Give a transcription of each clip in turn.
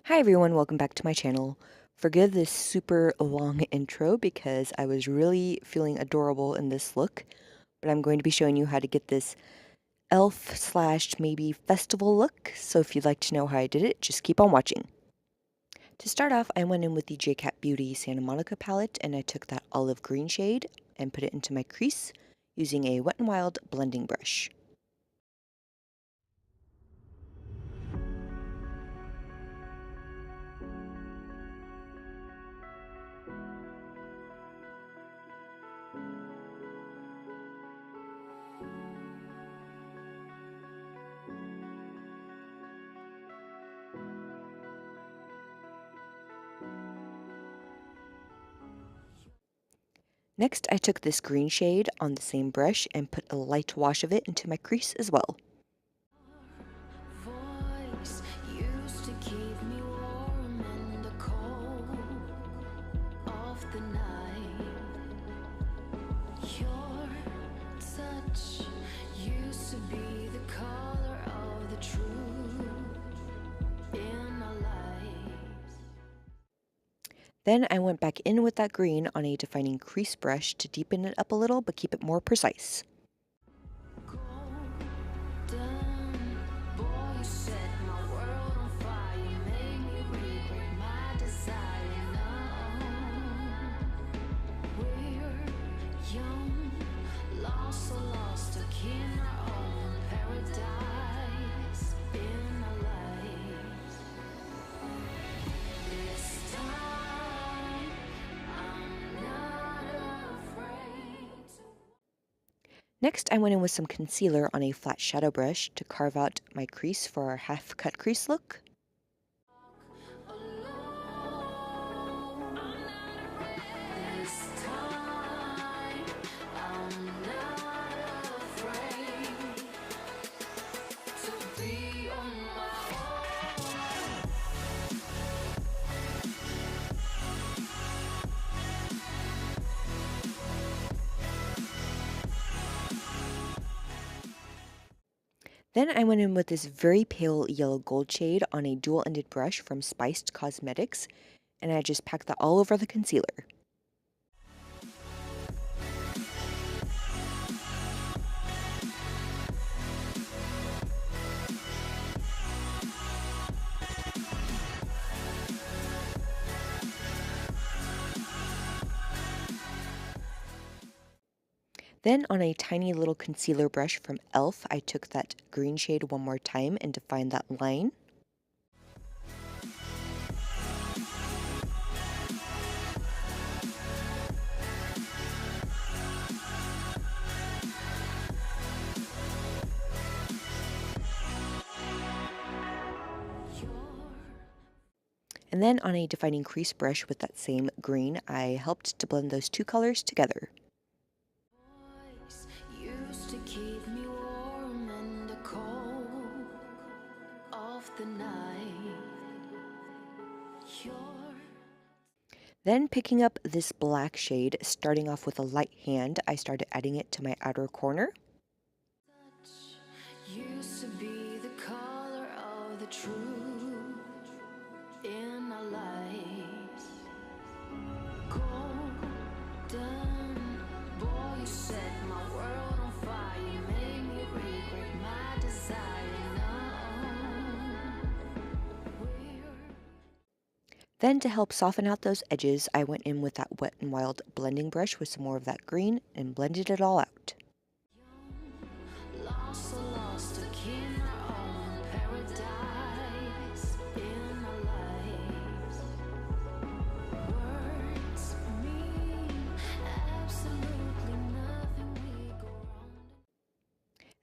Hi everyone, welcome back to my channel. Forgive this super long intro because I was really feeling adorable in this look, but I'm going to be showing you how to get this elf slash maybe festival look, so if you'd like to know how I did it, just keep on watching. To start off, I went in with the Jcat Beauty Santa Monica palette and I took that olive green shade and put it into my crease using a Wet n Wild blending brush. Next, I took this green shade on the same brush and put a light wash of it into my crease as well. Then I went back in with that green on a defining crease brush to deepen it up a little but keep it more precise. Next, I went in with some concealer on a flat shadow brush to carve out my crease for our half-cut crease look. Then I went in with this very pale yellow gold shade on a dual-ended brush from Spiced Cosmetics, and I just packed that all over the concealer. Then on a tiny little concealer brush from e.l.f., I took that green shade one more time and defined that line. And then on a defining crease brush with that same green, I helped to blend those two colors together. Then picking up this black shade, starting off with a light hand, I started adding it to my outer corner. Then to help soften out those edges, I went in with that Wet n Wild blending brush with some more of that green and blended it all out.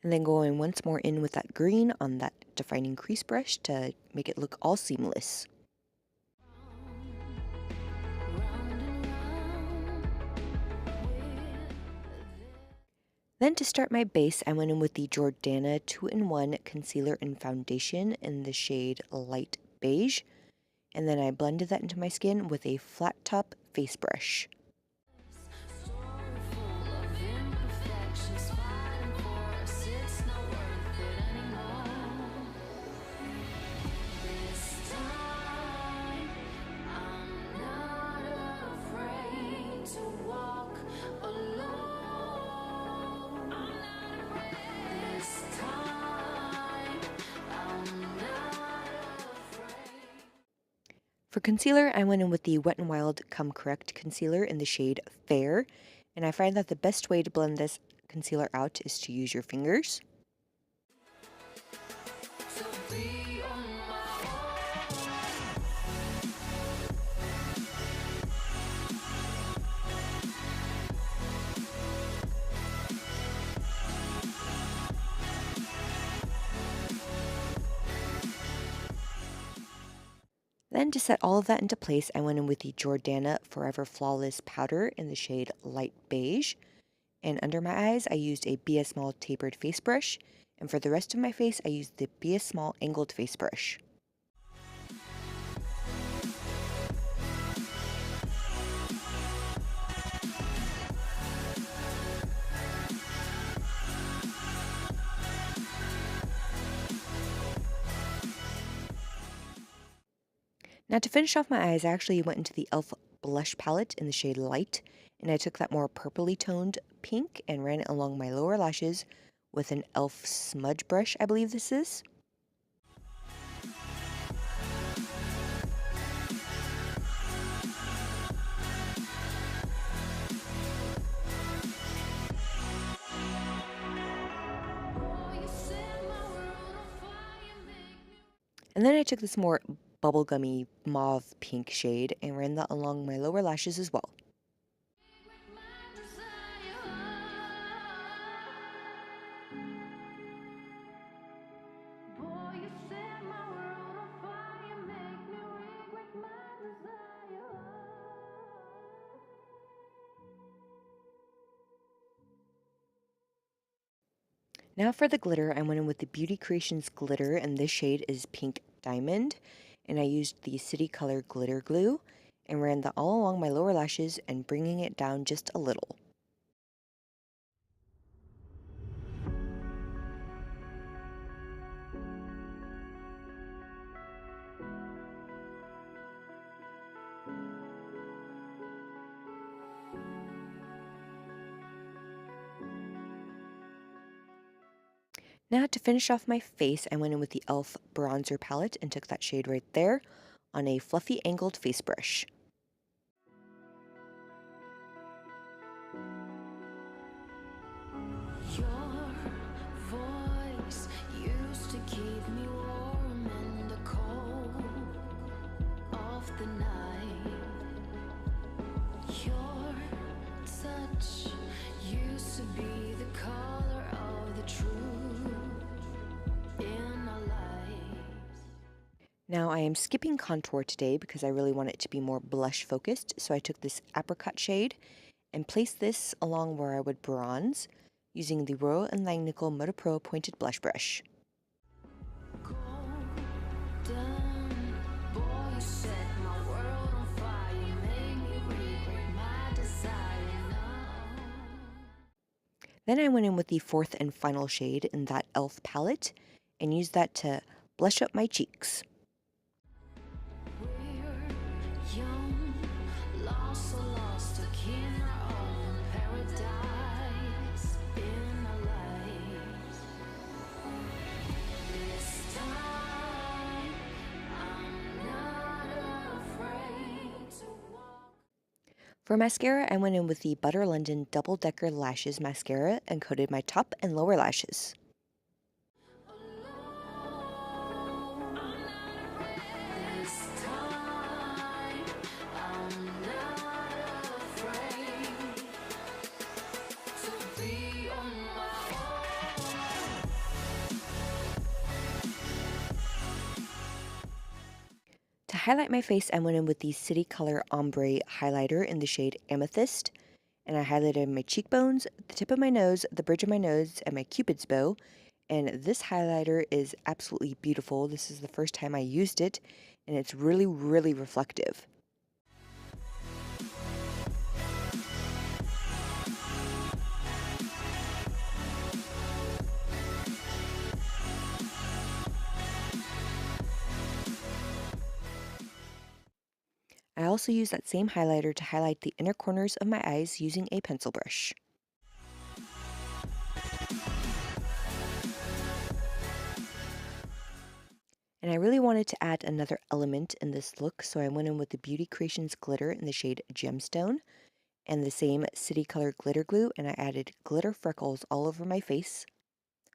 And then going once more in with that green on that defining crease brush to make it look all seamless. Then to start my base, I went in with the Jordana 2-in-1 Concealer and Foundation in the shade Light Beige, and then I blended that into my skin with a flat top face brush. For concealer, I went in with the Wet n Wild Come Correct concealer in the shade Fair, and I find that the best way to blend this concealer out is to use your fingers. Then to set all of that into place, I went in with the Jordana Forever Flawless powder in the shade Light Beige. And under my eyes, I used a Be a Small tapered face brush. And for the rest of my face, I used the Be a Small angled face brush. Now to finish off my eyes, I actually went into the e.l.f. blush palette in the shade Light, and I took that more purpley toned pink and ran it along my lower lashes with an e.l.f. smudge brush, I believe this is. And then I took this more bubblegummy mauve pink shade and ran that along my lower lashes as well. Now for the glitter, I went in with the Beauty Creations glitter, and this shade is Pink Diamond, and I used the City Color glitter glue and ran that all along my lower lashes and bringing it down just a little. Now to finish off my face, I went in with the e.l.f. bronzer palette and took that shade right there on a fluffy angled face brush. Your voice used to keep me warm in the cold of the night. Your touch used to be the color of the truth in our lives. Now I am skipping contour today because I really want it to be more blush focused, so I took this apricot shade and placed this along where I would bronze using the Royal & Langnickel Moda Pro pointed blush brush. Then I went in with the fourth and final shade in that e.l.f. palette and used that to blush up my cheeks. For mascara, I went in with the Butter London Double Decker Lashes Mascara and coated my top and lower lashes. To highlight my face, I went in with the City Color Ombre highlighter in the shade Amethyst, and I highlighted my cheekbones, the tip of my nose, the bridge of my nose, and my Cupid's bow. And this highlighter is absolutely beautiful. This is the first time I used it, and it's really, really reflective. I also use that same highlighter to highlight the inner corners of my eyes using a pencil brush. And I really wanted to add another element in this look, so I went in with the Beauty Creations glitter in the shade Gemstone and the same City Color glitter glue, and I added glitter freckles all over my face.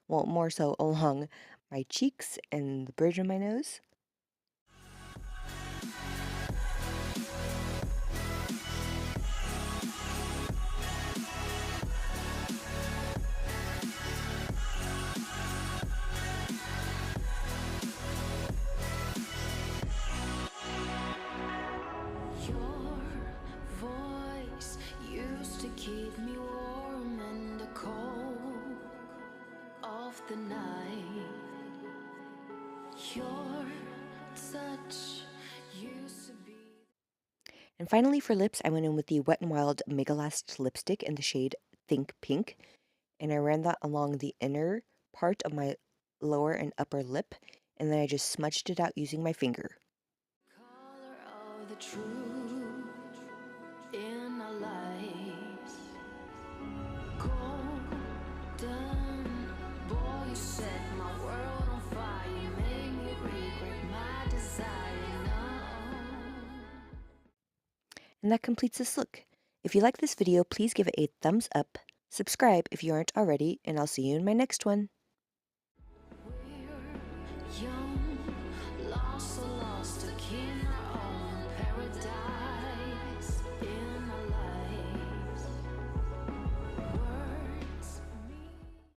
Well, more so along my cheeks and the bridge of my nose. Your voice used to keep me warm in the cold of the night. Your touch used to be. And finally for lips, I went in with the Wet n Wild Mega Last lipstick in the shade Think Pink, and I ran that along the inner part of my lower and upper lip, and then I just smudged it out using my finger. Color of the truth in our lives. Golden boy, you set my world on fire. You made me regret my desire. No. And that completes this look. If you like this video, please give it a thumbs up, subscribe if you aren't already, and I'll see you in my next one. We're young, long